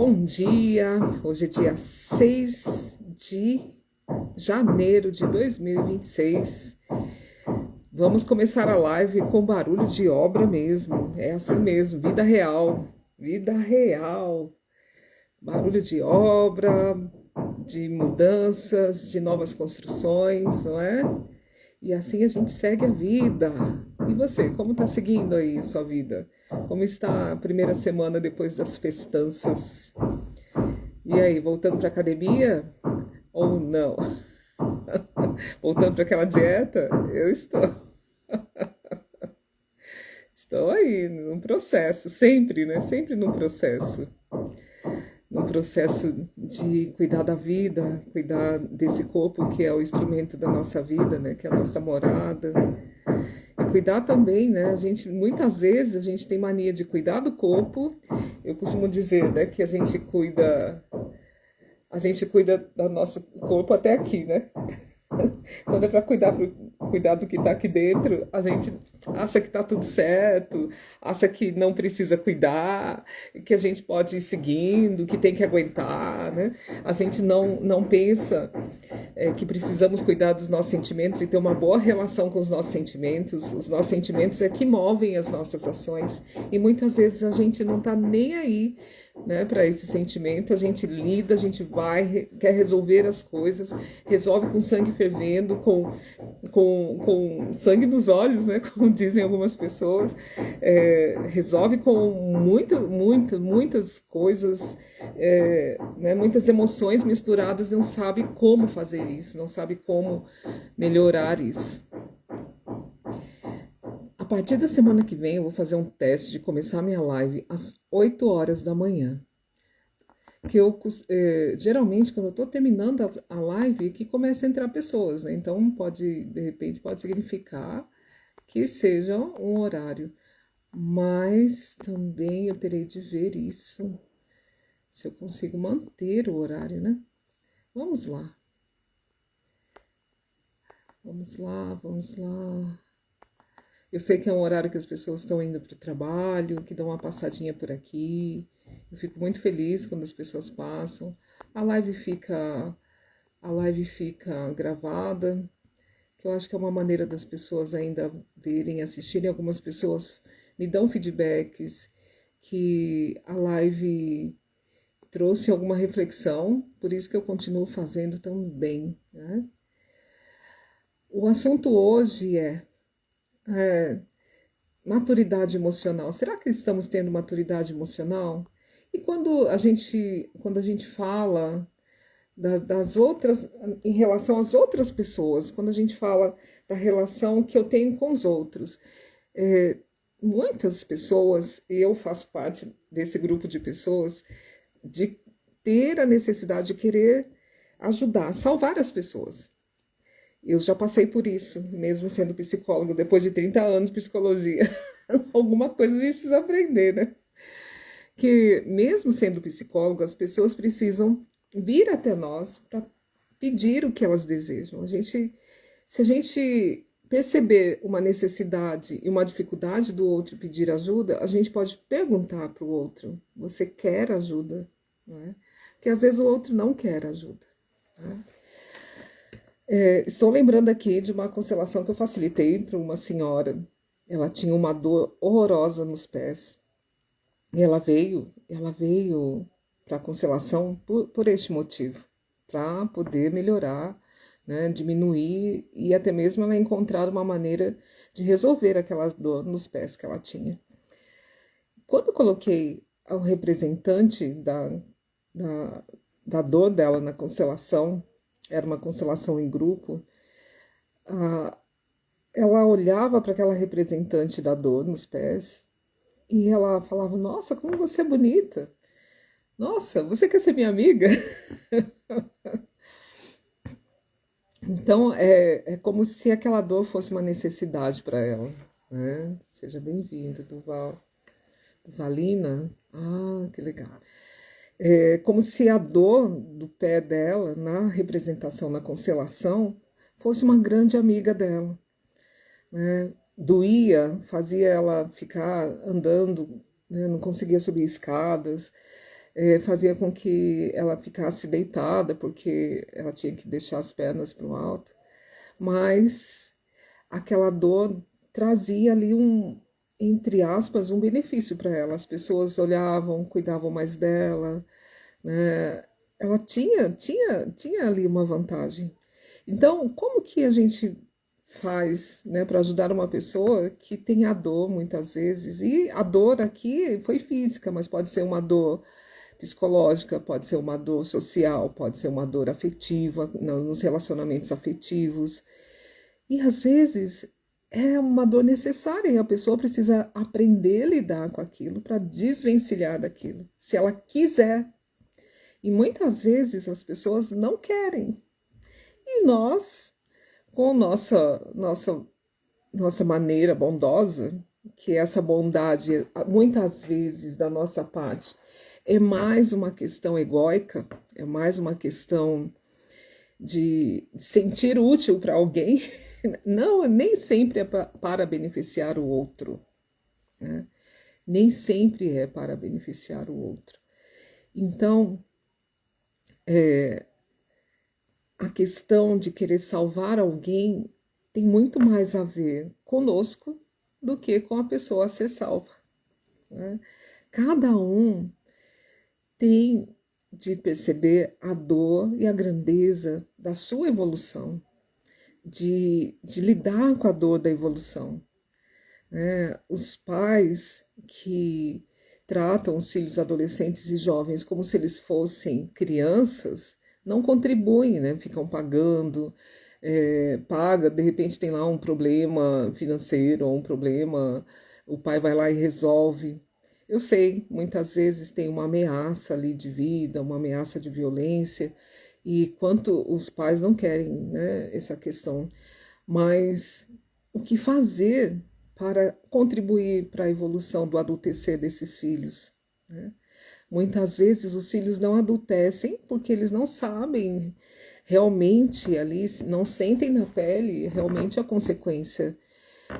Bom dia, hoje é dia 6 de janeiro de 2026. Vamos começar a live com barulho de obra mesmo, é assim mesmo, vida real, barulho de obra, de mudanças, de novas construções, não é? E assim a gente segue a vida. E você, como está seguindo aí a sua vida? Como está a primeira semana depois das festanças? E aí, voltando para academia ou não? Voltando para aquela dieta? Eu estou. Estou aí, num processo, sempre, né? Sempre num processo. Num processo de cuidar da vida, cuidar desse corpo que é o instrumento da nossa vida, né? Que é a nossa morada. E cuidar também, né? Muitas vezes a gente tem mania de cuidar do corpo. Eu costumo dizer, né, que a gente cuida do nosso corpo até aqui, né? Quando é para cuidar do que está aqui dentro, a gente acha que está tudo certo, acha que não precisa cuidar, que a gente pode ir seguindo, que tem que aguentar, né? A gente não pensa que precisamos cuidar dos nossos sentimentos e ter uma boa relação com os nossos sentimentos. Os nossos sentimentos é que movem as nossas ações e muitas vezes a gente não está nem aí, né, para esse sentimento. A gente lida, a gente vai, quer resolver as coisas, resolve com sangue fervendo, com sangue nos olhos, né, como dizem algumas pessoas, resolve com muitas coisas, né, muitas emoções misturadas, não sabe como fazer isso, não sabe como melhorar isso. A partir da semana que vem eu vou fazer um teste de começar minha live às 8 horas da manhã. Que eu, geralmente, quando eu estou terminando a live, que começa a entrar pessoas, né? Então, de repente, pode significar que seja um horário. Mas também eu terei de ver isso, se eu consigo manter o horário, né? Vamos lá. Vamos lá. Eu sei que é um horário que as pessoas estão indo para o trabalho, que dão uma passadinha por aqui. Eu fico muito feliz quando as pessoas passam. A live fica gravada, que eu acho que é uma maneira das pessoas ainda verem, assistirem. Algumas pessoas me dão feedbacks que a live trouxe alguma reflexão, por isso que eu continuo fazendo também, né? O assunto hoje é maturidade emocional. Será que estamos tendo maturidade emocional? E quando a gente fala das outras, em relação às outras pessoas, quando a gente fala da relação que eu tenho com os outros, muitas pessoas, e eu faço parte desse grupo de pessoas, de ter a necessidade de querer ajudar, salvar as pessoas. Eu já passei por isso, mesmo sendo psicólogo, depois de 30 anos de psicologia. Alguma coisa a gente precisa aprender, né? Que mesmo sendo psicólogo, as pessoas precisam vir até nós para pedir o que elas desejam. Se a gente perceber uma necessidade e uma dificuldade do outro pedir ajuda, a gente pode perguntar para o outro: você quer ajuda? Né? Porque às vezes o outro não quer ajuda. Né? Estou lembrando aqui de uma constelação que eu facilitei para uma senhora. Ela tinha uma dor horrorosa nos pés. E ela veio para a constelação por este motivo, para poder melhorar, né, diminuir e até mesmo ela encontrar uma maneira de resolver aquela dor nos pés que ela tinha. Quando eu coloquei o representante da dor dela na constelação, era uma constelação em grupo, ela olhava para aquela representante da dor nos pés e ela falava: nossa, como você é bonita! Nossa, você quer ser minha amiga? Então, é como se aquela dor fosse uma necessidade para ela. Né? Seja bem-vindo, Duvalina. Ah, que legal. É como se a dor do pé dela, na representação, na constelação, fosse uma grande amiga dela. Né? Doía, fazia ela ficar andando, né? Não conseguia subir escadas. fazia com que ela ficasse deitada, porque ela tinha que deixar as pernas para o alto, mas aquela dor trazia ali entre aspas, um benefício para ela. As pessoas olhavam, cuidavam mais dela, né? Ela tinha ali uma vantagem. Então, como que a gente faz, né, para ajudar uma pessoa que tem a dor muitas vezes? E a dor aqui foi física, mas pode ser uma dor psicológica, pode ser uma dor social, pode ser uma dor afetiva, nos relacionamentos afetivos. E às vezes é uma dor necessária e a pessoa precisa aprender a lidar com aquilo para desvencilhar daquilo, se ela quiser. E muitas vezes as pessoas não querem. E nós, com nossa maneira bondosa, que essa bondade, muitas vezes, da nossa parte, é mais uma questão egóica, é mais uma questão de sentir útil para alguém, não, nem sempre é para beneficiar o outro, né? Nem sempre é para beneficiar o outro. Então, a questão de querer salvar alguém tem muito mais a ver conosco do que com a pessoa a ser salva, né? Cada um tem de perceber a dor e a grandeza da sua evolução, de lidar com a dor da evolução, né? Os pais que tratam os filhos adolescentes e jovens como se eles fossem crianças, não contribuem, né? Ficam pagando, paga, de repente tem lá um problema financeiro ou um problema, o pai vai lá e resolve. Eu sei, muitas vezes tem uma ameaça ali de vida, uma ameaça de violência, e quanto os pais não querem, né, essa questão, mas o que fazer para contribuir para a evolução do adultecer desses filhos, né? Muitas vezes os filhos não adultecem porque eles não sabem realmente ali, não sentem na pele realmente a consequência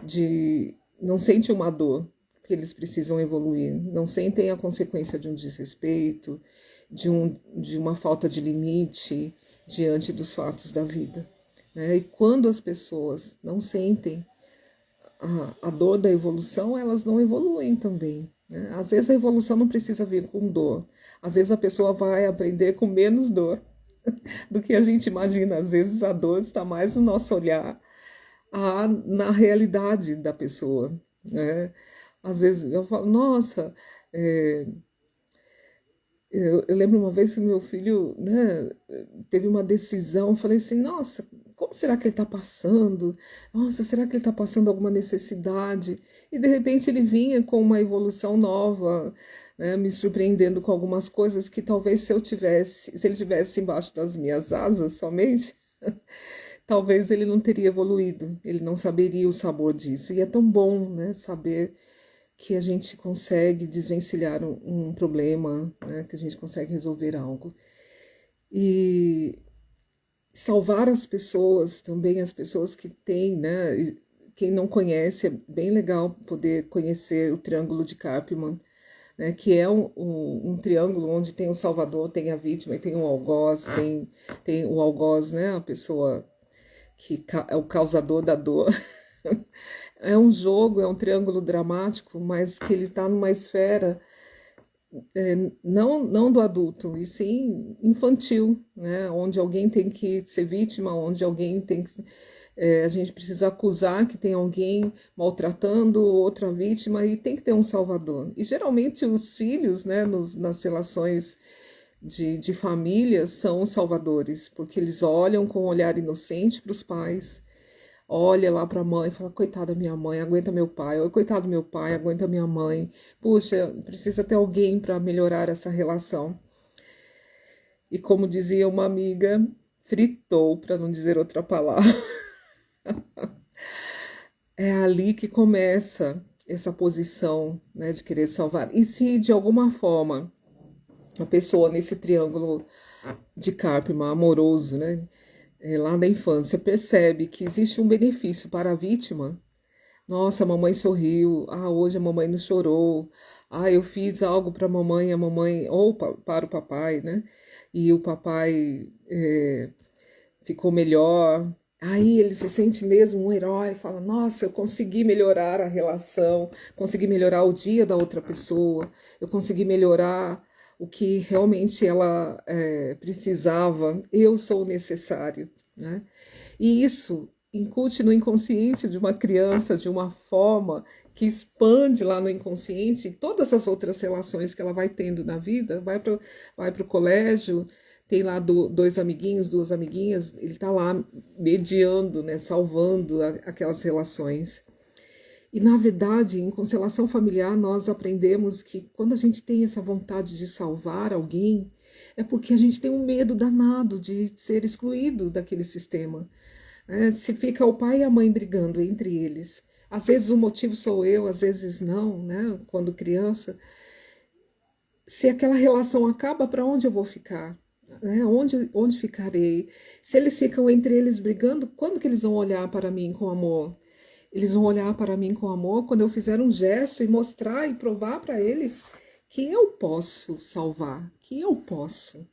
de, não sentem uma dor que eles precisam evoluir, não sentem a consequência de um desrespeito, de uma falta de limite diante dos fatos da vida, né? E quando as pessoas não sentem a dor da evolução, elas não evoluem também, né? Às vezes a evolução não precisa vir com dor, às vezes a pessoa vai aprender com menos dor do que a gente imagina. Às vezes a dor está mais no nosso olhar, na realidade da pessoa, né? Às vezes eu falo, nossa, eu lembro uma vez que meu filho, né, teve uma decisão, eu falei assim, nossa, como será que ele está passando? Nossa, será que ele está passando alguma necessidade? E de repente ele vinha com uma evolução nova, né, me surpreendendo com algumas coisas que talvez se ele tivesse embaixo das minhas asas somente, talvez ele não teria evoluído, ele não saberia o sabor disso. E é tão bom, né, saber que a gente consegue desvencilhar um problema, né, que a gente consegue resolver algo. E salvar as pessoas também, as pessoas que têm, né, quem não conhece, é bem legal poder conhecer o Triângulo de Karpman, né, que é um triângulo onde tem o salvador, tem a vítima e tem o algoz, tem o algoz, né, a pessoa que é o causador da dor. É um jogo, é um triângulo dramático, mas que ele está numa esfera não do adulto, e sim infantil, né? Onde alguém tem que ser vítima, onde alguém tem que. A gente precisa acusar que tem alguém maltratando outra vítima e tem que ter um salvador. E geralmente os filhos, né, nas relações de família, são os salvadores, porque eles olham com um olhar inocente para os pais, olha lá para a mãe e fala, coitada minha mãe, aguenta meu pai, ou coitado meu pai, aguenta minha mãe. Puxa, precisa ter alguém para melhorar essa relação. E como dizia uma amiga, fritou, para não dizer outra palavra. É ali que começa essa posição, né, de querer salvar. E se de alguma forma a pessoa nesse triângulo de Karpman amoroso, né, lá da infância, percebe que existe um benefício para a vítima, Nossa, a mamãe sorriu. Ah, hoje a mamãe não chorou. Ah, eu fiz algo para a mamãe, ou para o papai, né? E o papai ficou melhor. Aí ele se sente mesmo um herói, fala: Nossa, eu consegui melhorar a relação, consegui melhorar o dia da outra pessoa, eu consegui melhorar o que realmente ela precisava, eu sou o necessário, né? E isso incute no inconsciente de uma criança de uma forma que expande lá no inconsciente todas as outras relações que ela vai tendo na vida, vai pro colégio, tem lá dois amiguinhos, duas amiguinhas, ele está lá mediando, né, salvando aquelas relações. E na verdade, em constelação familiar, nós aprendemos que quando a gente tem essa vontade de salvar alguém, é porque a gente tem um medo danado de ser excluído daquele sistema. Se fica o pai e a mãe brigando entre eles, às vezes o motivo sou eu, às vezes não, né? Quando criança, se aquela relação acaba, para onde eu vou ficar? Né? Onde ficarei? Se eles ficam entre eles brigando, quando que eles vão olhar para mim com amor? Eles vão olhar para mim com amor quando eu fizer um gesto e mostrar e provar para eles que eu posso salvar, que eu posso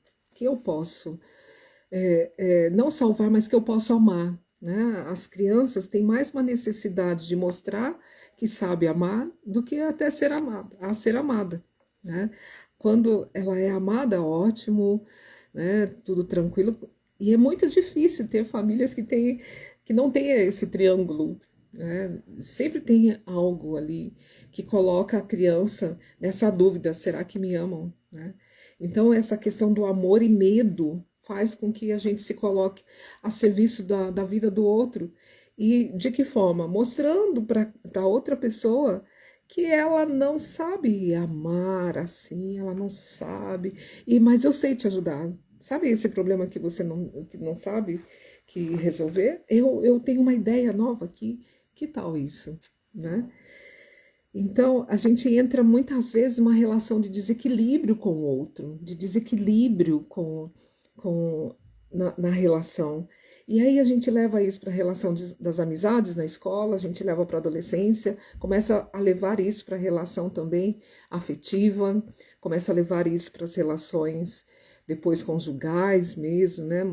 não salvar, mas que eu posso amar. Né? As crianças têm mais uma necessidade de mostrar que sabe amar do que até ser amada. Né? Quando ela é amada, ótimo, né? Tudo tranquilo. E é muito difícil ter famílias que não têm esse triângulo. Né? Sempre tem algo ali que coloca a criança nessa dúvida: será que me amam? Né? Então, essa questão do amor e medo faz com que a gente se coloque a serviço da vida do outro. E de que forma? Mostrando para outra pessoa que ela não sabe amar assim, ela não sabe, mas eu sei te ajudar. Sabe esse problema que não sabe que resolver? Eu tenho uma ideia nova aqui, que tal isso? Né? Então, a gente entra muitas vezes numa relação de desequilíbrio com o outro, de desequilíbrio na relação. E aí a gente leva isso para a relação das amizades na escola, a gente leva para a adolescência, começa a levar isso para a relação também afetiva, começa a levar isso para as relações depois conjugais mesmo, né,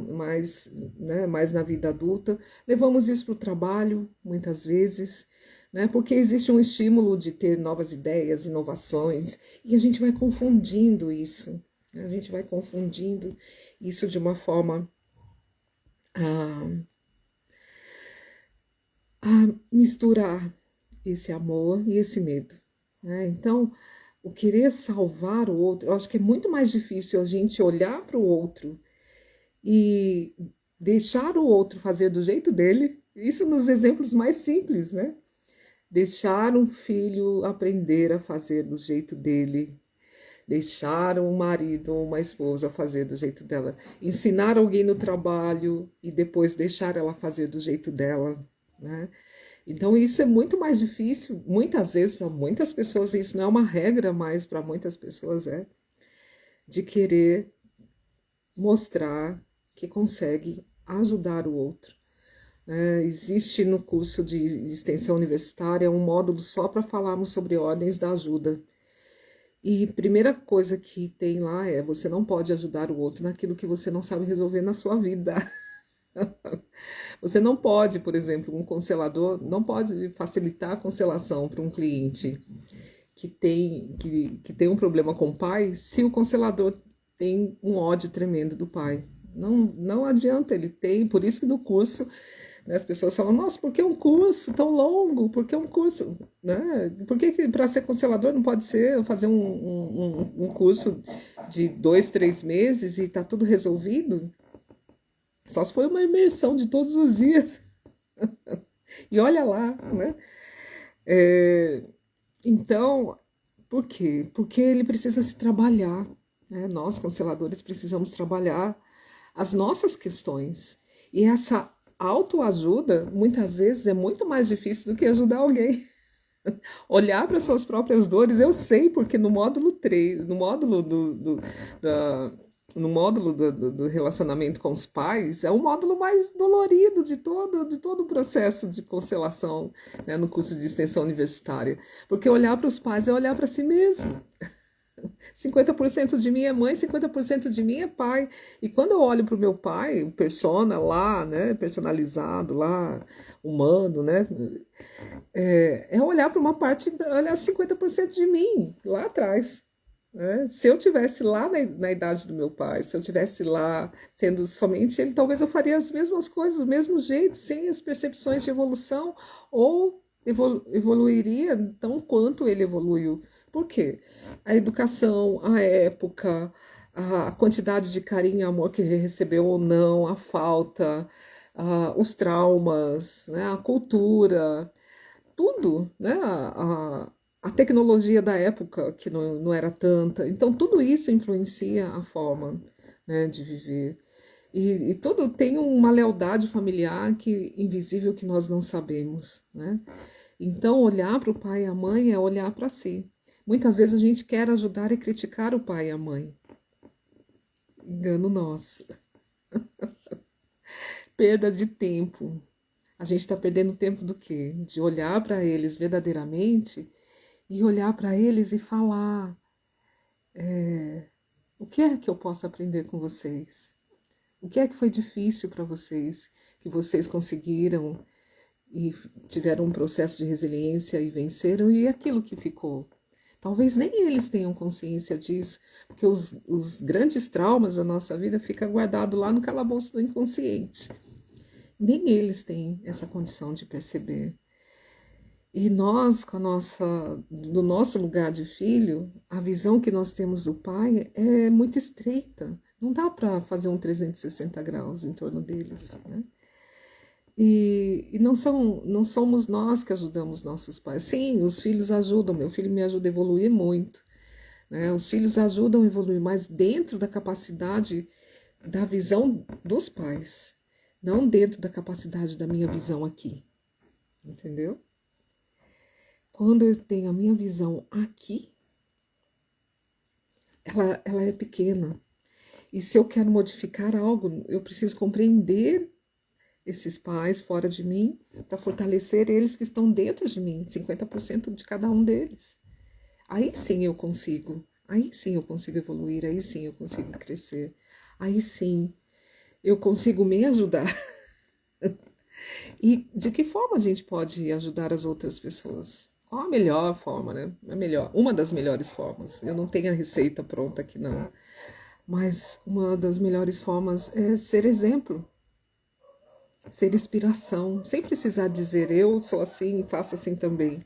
mais na vida adulta. Levamos isso para o trabalho, muitas vezes, né, porque existe um estímulo de ter novas ideias, inovações, e a gente vai confundindo isso, né, a gente vai confundindo isso de uma forma a misturar esse amor e esse medo. Né? Então, o querer salvar o outro, eu acho que é muito mais difícil a gente olhar para o outro e deixar o outro fazer do jeito dele, isso nos exemplos mais simples, né? Deixar um filho aprender a fazer do jeito dele, deixar um marido ou uma esposa fazer do jeito dela, ensinar alguém no trabalho e depois deixar ela fazer do jeito dela, né? Então isso é muito mais difícil, muitas vezes para muitas pessoas, isso não é uma regra, mas para muitas pessoas de querer mostrar que consegue ajudar o outro. Existe no curso de extensão universitária um módulo só para falarmos sobre ordens da ajuda. E a primeira coisa que tem lá é: você não pode ajudar o outro naquilo que você não sabe resolver na sua vida. Você não pode, por exemplo, um constelador não pode facilitar a constelação para um cliente que tem um problema com o pai, se o constelador tem um ódio tremendo do pai. Não adianta, ele tem, por isso que no curso, né, as pessoas falam: nossa, por que um curso tão longo? Por que um curso? Né? Por que para ser constelador não pode ser fazer um curso de 2, 3 meses e está tudo resolvido? Só se foi uma imersão de todos os dias. E olha lá, né? Então, por quê? Porque ele precisa se trabalhar. Né? Nós, consteladores, precisamos trabalhar as nossas questões. E essa autoajuda, muitas vezes, é muito mais difícil do que ajudar alguém. Olhar para suas próprias dores, eu sei, porque no módulo 3, no módulo no módulo do relacionamento com os pais, é o módulo mais dolorido de todo o processo de constelação, né, no curso de extensão universitária. Porque olhar para os pais é olhar para si mesmo. 50% de mim é mãe, 50% de mim é pai. E quando eu olho para o meu pai, o persona lá, né, personalizado lá, humano, né, é olhar para uma parte, olhar 50% de mim lá atrás. Né? Se eu tivesse lá na idade do meu pai, se eu tivesse lá sendo somente ele, talvez eu faria as mesmas coisas, do mesmo jeito, sem as percepções de evolução, ou evoluiria tão quanto ele evoluiu. Por quê? A educação, a época, a quantidade de carinho e amor que ele recebeu ou não, a falta, os traumas, né? A cultura, tudo, né? A tecnologia da época, que não era tanta. Então, tudo isso influencia a forma, né, de viver. E tudo tem uma lealdade familiar que invisível que nós não sabemos, né? Então, olhar para o pai e a mãe é olhar para si. Muitas vezes a gente quer ajudar e criticar o pai e a mãe. Engano nosso. Perda de tempo. A gente está perdendo tempo do quê? De olhar para eles verdadeiramente e olhar para eles e falar: o que é que eu posso aprender com vocês? O que é que foi difícil para vocês, que vocês conseguiram e tiveram um processo de resiliência e venceram, e aquilo que ficou? Talvez nem eles tenham consciência disso, porque os grandes traumas da nossa vida ficam guardados lá no calabouço do inconsciente. Nem eles têm essa condição de perceber. E nós, do nosso lugar de filho, a visão que nós temos do pai é muito estreita. Não dá para fazer um 360 graus em torno deles, né? E não somos nós que ajudamos nossos pais. Sim, os filhos ajudam. Meu filho me ajuda a evoluir muito, né? Os filhos ajudam a evoluir, mas dentro da capacidade da visão dos pais, não dentro da capacidade da minha visão aqui, entendeu? Quando eu tenho a minha visão aqui, ela é pequena. E se eu quero modificar algo, eu preciso compreender esses pais fora de mim para fortalecer eles que estão dentro de mim, 50% de cada um deles. Aí sim eu consigo. Aí sim eu consigo evoluir, aí sim eu consigo crescer. Aí sim eu consigo me ajudar. E de que forma a gente pode ajudar as outras pessoas? Qual a melhor forma, né? Uma das melhores formas. Eu não tenho a receita pronta aqui, não. Mas uma das melhores formas é ser exemplo, ser inspiração, sem precisar dizer eu sou assim, faço assim também.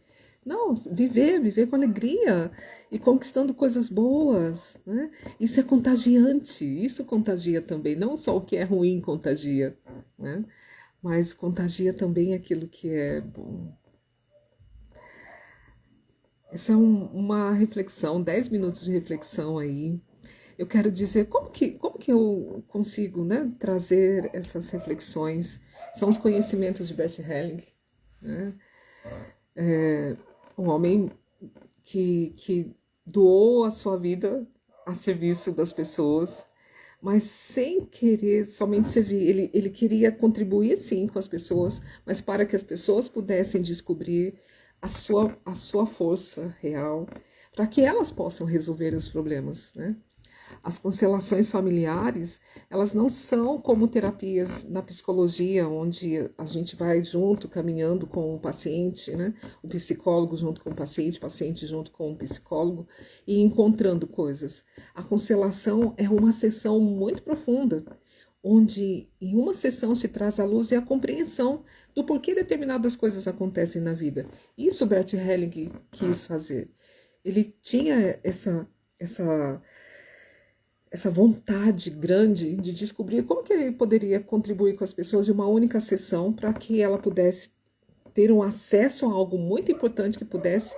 Não, viver com alegria e conquistando coisas boas, né? Isso é contagiante, isso contagia também, não só o que é ruim contagia, né? Mas contagia também aquilo que é bom. Essa é uma reflexão, 10 minutos de reflexão aí. Eu quero dizer como que eu consigo, né, trazer essas reflexões. São os conhecimentos de Bert Helling, né? Um homem que doou a sua vida a serviço das pessoas, mas sem querer somente servir. Ele queria contribuir, sim, com as pessoas, mas para que as pessoas pudessem descobrir a sua força real, para que elas possam resolver os problemas, né? As constelações familiares, elas não são como terapias na psicologia, onde a gente vai junto, caminhando com o paciente, né? O psicólogo junto com o paciente junto com o psicólogo, e encontrando coisas. A constelação é uma sessão muito profunda, onde em uma sessão se traz à luz e a compreensão do porquê determinadas coisas acontecem na vida. Isso Bert Helling quis fazer. Ele tinha essa vontade grande de descobrir como que ele poderia contribuir com as pessoas de uma única sessão para que ela pudesse ter um acesso a algo muito importante que pudesse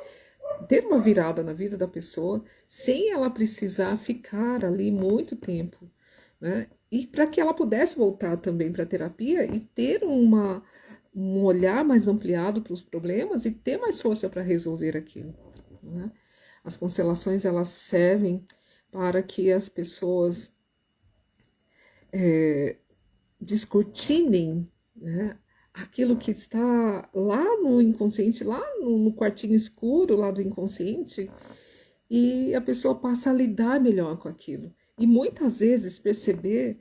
ter uma virada na vida da pessoa sem ela precisar ficar ali muito tempo, né? E para que ela pudesse voltar também para a terapia e ter um olhar mais ampliado para os problemas e ter mais força para resolver aquilo, né? As constelações, elas servem para que as pessoas descortinem, né, aquilo que está lá no inconsciente, lá no quartinho escuro lá do inconsciente, e a pessoa passa a lidar melhor com aquilo. E muitas vezes perceber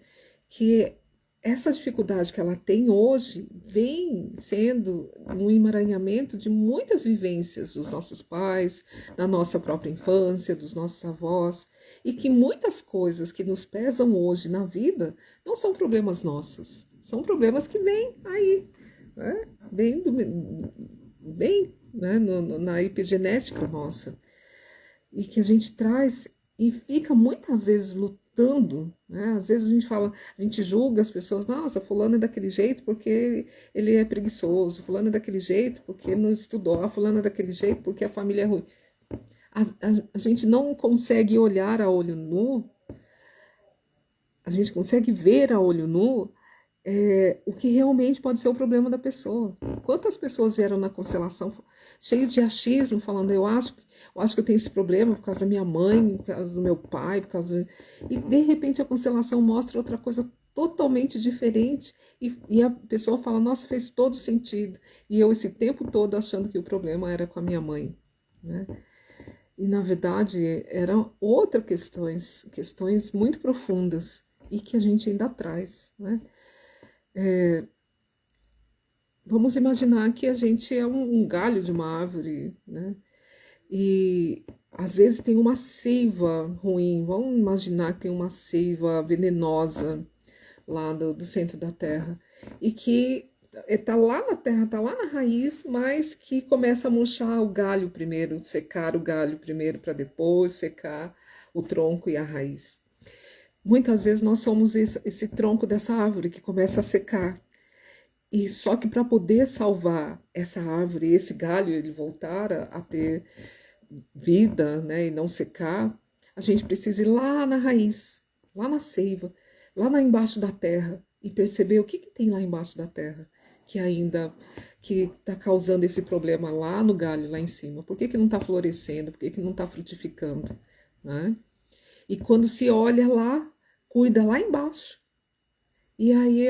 que essa dificuldade que ela tem hoje vem sendo um emaranhamento de muitas vivências dos nossos pais, da nossa própria infância, dos nossos avós, e que muitas coisas que nos pesam hoje na vida não são problemas nossos, são problemas que vêm aí, né? Vem, né? Na epigenética nossa, e que a gente traz e fica muitas vezes lutando, né? Às vezes a gente fala, a gente julga as pessoas, nossa, fulano é daquele jeito porque ele é preguiçoso, fulano é daquele jeito porque não estudou, fulano é daquele jeito porque a família é ruim. A gente não consegue olhar a olho nu, a gente consegue ver a olho nu o que realmente pode ser o problema da pessoa. Quantas pessoas vieram na constelação cheio de achismo, falando, eu acho que eu tenho esse problema por causa da minha mãe, por causa do meu pai, por causa do... E de repente a constelação mostra outra coisa totalmente diferente e a pessoa fala, nossa, fez todo sentido. E eu esse tempo todo achando que o problema era com a minha mãe, né? E na verdade eram outras questões muito profundas e que a gente ainda traz, né? Vamos imaginar que a gente é um galho de uma árvore, né? E às vezes tem uma seiva ruim. Vamos imaginar que tem uma seiva venenosa lá do centro da Terra e que está lá na Terra, está lá na raiz, mas que começa a murchar o galho primeiro, secar o galho primeiro para depois secar o tronco e a raiz. Muitas vezes nós somos esse tronco dessa árvore que começa a secar. E só que para poder salvar essa árvore, esse galho, ele voltar a ter vida, né, e não secar, a gente precisa ir lá na raiz, lá na seiva, lá embaixo da terra e perceber o que tem lá embaixo da terra que ainda que está causando esse problema lá no galho, lá em cima. Por que não está florescendo? Por que não está frutificando? Né? E quando se olha lá, cuida lá embaixo. E aí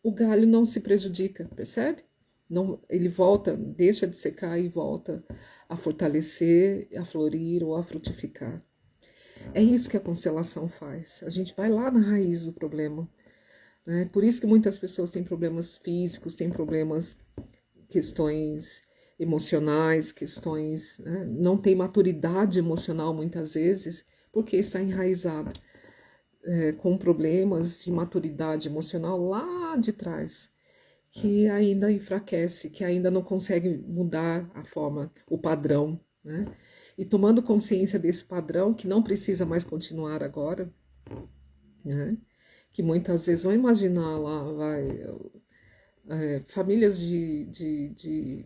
o galho não se prejudica, percebe? Não, ele volta, deixa de secar e volta a fortalecer, a florir ou a frutificar. É isso que a constelação faz. A gente vai lá na raiz do problema. Né? Por isso que muitas pessoas têm problemas físicos, têm problemas, questões emocionais, questões, né? Não tem maturidade emocional muitas vezes, porque está enraizado com problemas de maturidade emocional lá de trás, que ainda enfraquece, que ainda não consegue mudar a forma, o padrão, né? E tomando consciência desse padrão, que não precisa mais continuar agora, né? Que muitas vezes vão imaginar lá, famílias de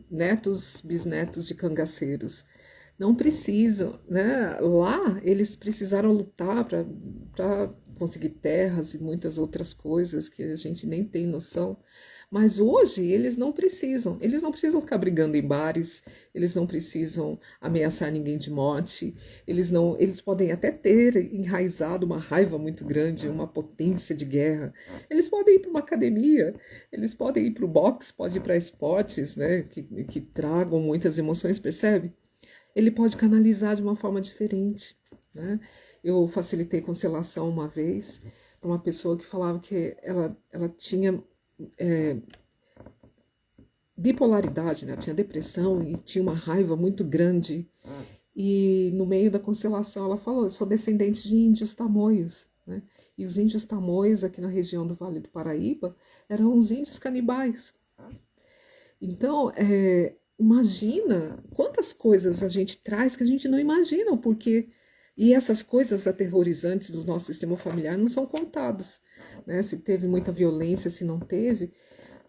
netos, bisnetos de cangaceiros. Não precisam, né? Lá eles precisaram lutar para conseguir terras e muitas outras coisas que a gente nem tem noção. Mas hoje eles não precisam ficar brigando em bares, eles não precisam ameaçar ninguém de morte, eles podem até ter enraizado uma raiva muito grande, uma potência de guerra. Eles podem ir para uma academia, eles podem ir para o boxe, podem ir para esportes, né, que tragam muitas emoções, percebe? Ele pode canalizar de uma forma diferente, né? Eu facilitei constelação uma vez para uma pessoa que falava que ela tinha bipolaridade, né? Tinha depressão e tinha uma raiva muito grande. E no meio da constelação ela falou, eu sou descendente de índios tamoios, né? E os índios tamoios aqui na região do Vale do Paraíba eram os índios canibais. Então, imagina quantas coisas a gente traz que a gente não imagina o porquê. E essas coisas aterrorizantes do nosso sistema familiar não são contadas, né? Se teve muita violência, se não teve,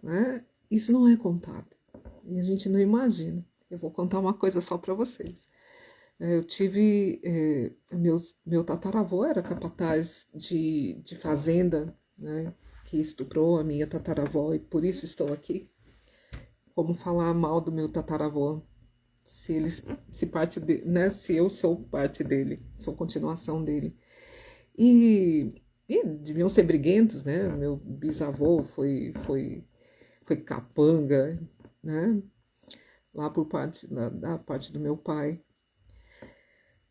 né? Isso não é contado. E a gente não imagina. Eu vou contar uma coisa só para vocês. Eu tive... meu tataravô era capataz de fazenda, né? Que estuprou a minha tataravó e por isso estou aqui. Como falar mal do meu tataravô? Se eu sou parte dele, sou continuação dele. E E deviam ser briguentos, né? Meu bisavô foi capanga, né? Lá por parte da parte do meu pai.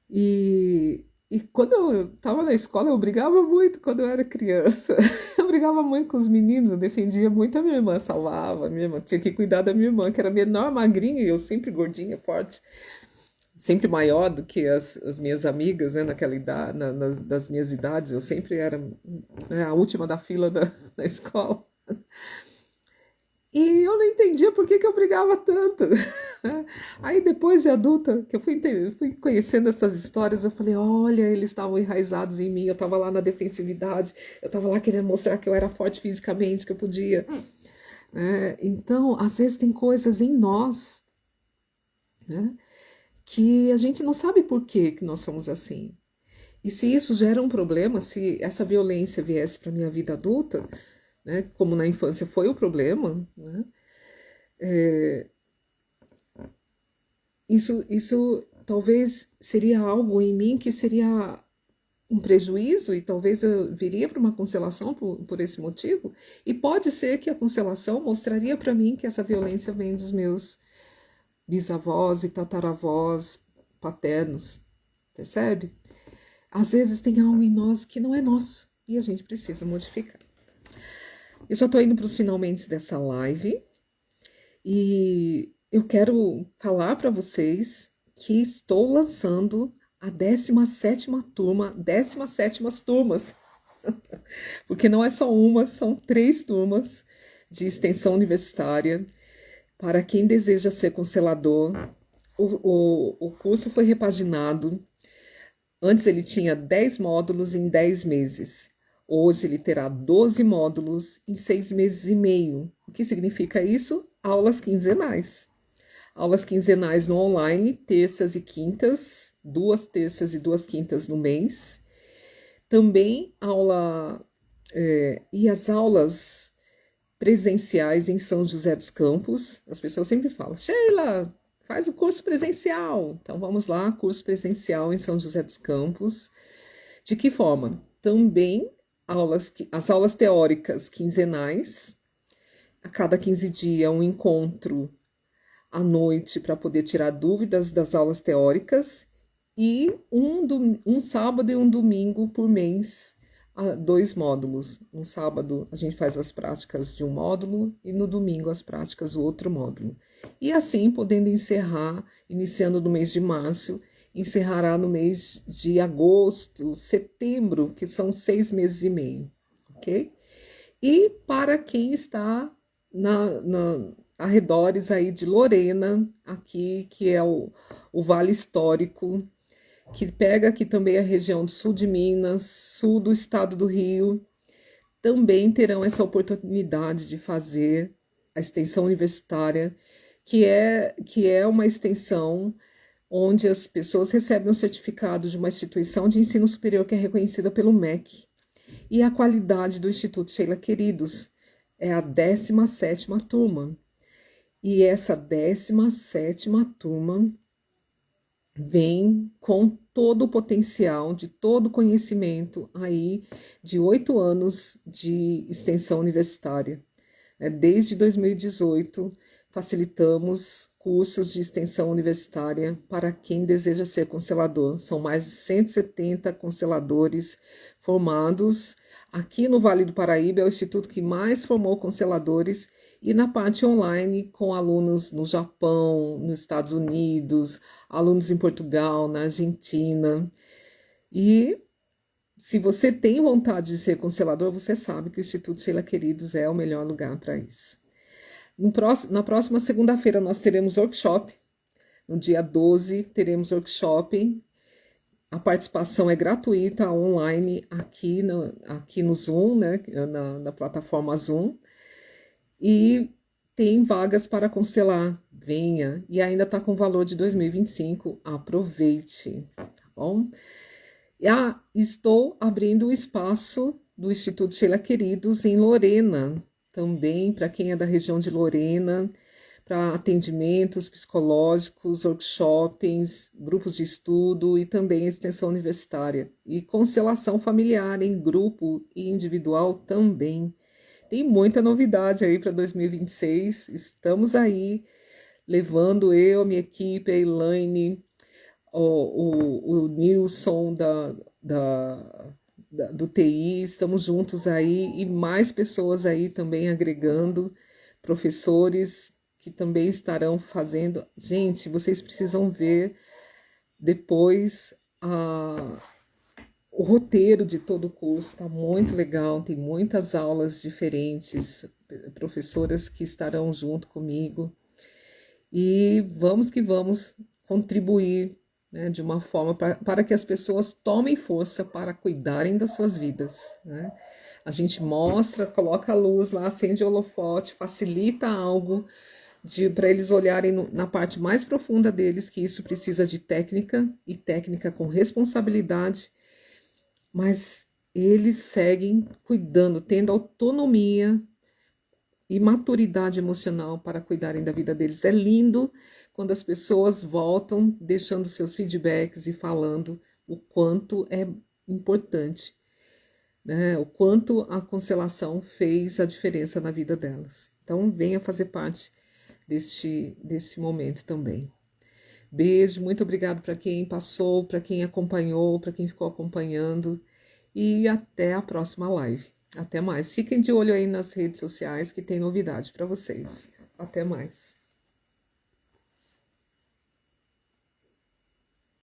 E quando eu estava na escola, eu brigava muito quando eu era criança. Eu brigava muito com os meninos, eu defendia muito a minha irmã, salvava a minha irmã. Tinha que cuidar da minha irmã, que era menor, magrinha, e eu sempre gordinha, forte, sempre maior do que as minhas amigas, né, naquela idade, das minhas idades. Eu sempre era, né, a última da fila da escola. E eu não entendia por que eu brigava tanto. Aí depois de adulta, que eu fui conhecendo essas histórias, eu falei, olha, eles estavam enraizados em mim, eu estava lá na defensividade, eu estava lá querendo mostrar que eu era forte fisicamente, que eu podia. Então, às vezes tem coisas em nós, né, que a gente não sabe por que nós somos assim. E se isso gera um problema, se essa violência viesse para a minha vida adulta, né, como na infância foi o problema, né, isso talvez seria algo em mim que seria um prejuízo e talvez eu viria para uma constelação por esse motivo. E pode ser que a constelação mostraria para mim que essa violência vem dos meus bisavós e tataravós paternos, percebe? Às vezes tem algo em nós que não é nosso e a gente precisa modificar. Eu já estou indo para os finalmente dessa live e eu quero falar para vocês que estou lançando a 17ª turma, 17ª turmas, porque não é só uma, são 3 turmas de extensão universitária para quem deseja ser constelador. O curso foi repaginado. Antes ele tinha 10 módulos em 10 meses. Hoje ele terá 12 módulos em 6 meses e meio. O que significa isso? Aulas quinzenais. Aulas quinzenais no online, terças e quintas, 2 terças e 2 quintas no mês. Também e as aulas presenciais em São José dos Campos. As pessoas sempre falam, Sheila, faz o curso presencial. Então vamos lá, curso presencial em São José dos Campos. De que forma? Também as aulas teóricas quinzenais, a cada 15 dias um encontro à noite para poder tirar dúvidas das aulas teóricas e um sábado e um domingo por mês, 2 módulos. No sábado a gente faz as práticas de um módulo e no domingo as práticas do outro módulo. E assim podendo encerrar, iniciando no mês de março, encerrará no mês de agosto, setembro, que são 6 meses e meio, ok? E para quem está arredores aí de Lorena, aqui, que é o Vale Histórico, que pega aqui também a região do sul de Minas, sul do estado do Rio, também terão essa oportunidade de fazer a extensão universitária, que é uma extensão onde as pessoas recebem um certificado de uma instituição de ensino superior que é reconhecida pelo MEC. E a qualidade do Instituto Sheila Queridos é a 17ª turma. E essa 17ª turma vem com todo o potencial, de todo o conhecimento aí de 8 anos de extensão universitária. Desde 2018, facilitamos cursos de extensão universitária para quem deseja ser constelador. São mais de 170 consteladores formados. Aqui no Vale do Paraíba é o instituto que mais formou consteladores e na parte online com alunos no Japão, nos Estados Unidos, alunos em Portugal, na Argentina. E se você tem vontade de ser constelador, você sabe que o Instituto Sheila Queridos é o melhor lugar para isso. Na próxima segunda-feira nós teremos workshop. No dia 12 teremos workshop. A participação é gratuita, online, aqui no Zoom, né, na plataforma Zoom. E tem vagas para constelar. Venha. E ainda está com valor de 2025. Aproveite, tá bom? Estou abrindo o espaço do Instituto Sheila Queridos em Lorena, também para quem é da região de Lorena, para atendimentos psicológicos, workshops, grupos de estudo e também extensão universitária. E constelação familiar em grupo e individual também. Tem muita novidade aí para 2026. Estamos aí levando eu, minha equipe, a Elaine, o Nilson do TI, estamos juntos aí e mais pessoas aí também agregando, professores que também estarão fazendo. Gente, vocês precisam ver depois o roteiro de todo o curso, está muito legal, tem muitas aulas diferentes, professoras que estarão junto comigo. E vamos que vamos contribuir, né, de uma forma para que as pessoas tomem força para cuidarem das suas vidas, né? A gente mostra, coloca a luz lá, acende o holofote, facilita algo para eles olharem na parte mais profunda deles, que isso precisa de técnica, e técnica com responsabilidade, mas eles seguem cuidando, tendo autonomia e maturidade emocional para cuidarem da vida deles. É lindo quando as pessoas voltam deixando seus feedbacks e falando o quanto é importante, né? O quanto a constelação fez a diferença na vida delas. Então, venha fazer parte desse momento também. Beijo, muito obrigado para quem passou, para quem acompanhou, para quem ficou acompanhando e até a próxima live. Até mais. Fiquem de olho aí nas redes sociais que tem novidade para vocês. Até mais.